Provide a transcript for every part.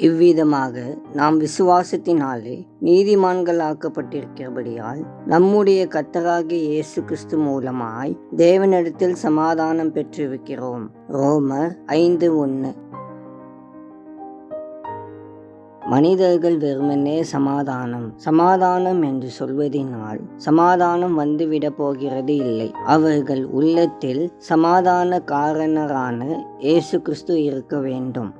இவ்விதமாக நாம் விசுவாசத்தினாலே நீதிமான்களாக்கப்பட்டிருக்கிறபடியால் நம்முடைய கர்த்தராகிய இயேசு கிறிஸ்து மூலமாய் தேவனிடத்தில் சமாதானம் பெற்றிருக்கிறோம். ரோமர் 5:1. மனிதர்கள் வெறுமனே சமாதானம் என்று சொல்வதினால் சமாதானம் வந்துவிடப் போகிறது இல்லை. அவர்கள் உள்ளத்தில் சமாதான காரணரான இயேசு கிறிஸ்து இருக்க வேண்டும்.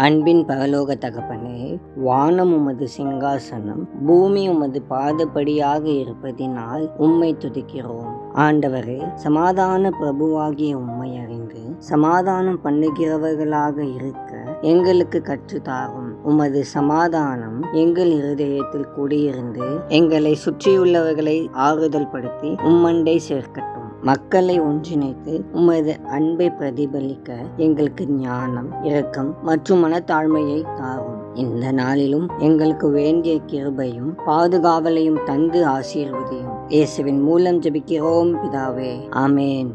அன்பின் பரலோக தகப்பனே, வானம் உமது சிங்காசனம், பூமி உமது பாதப்படியாக இருப்பதினால் உம்மை துதிக்கிறோம். ஆண்டவரே, சமாதான பிரபுவாகிய உம்மை அறிந்து சமாதானம் பண்ணுகிறவர்களாக இருக்க எங்களுக்கு கற்றுத்தாரும். உமது சமாதானம் எங்கள் இருதயத்தில் குடியிருந்து எங்களை சுற்றியுள்ளவர்களை ஆறுதல் படுத்தி உம்மண்டை சேர்க்கட்டும். மக்களை ஒன்றிணைத்து உமது அன்பை பிரதிபலிக்க எங்களுக்கு ஞானம், இரக்கம் மற்றும் மனத்தாழ்மையை தாரும். இந்த நாளிலும் எங்களுக்கு வேண்டிய கிருபையும் பாதுகாவலையும் தந்து ஆசீர்வதியும். இயேசுவின் மூலம் ஜெபிக்கிறோம் பிதாவே, ஆமேன்.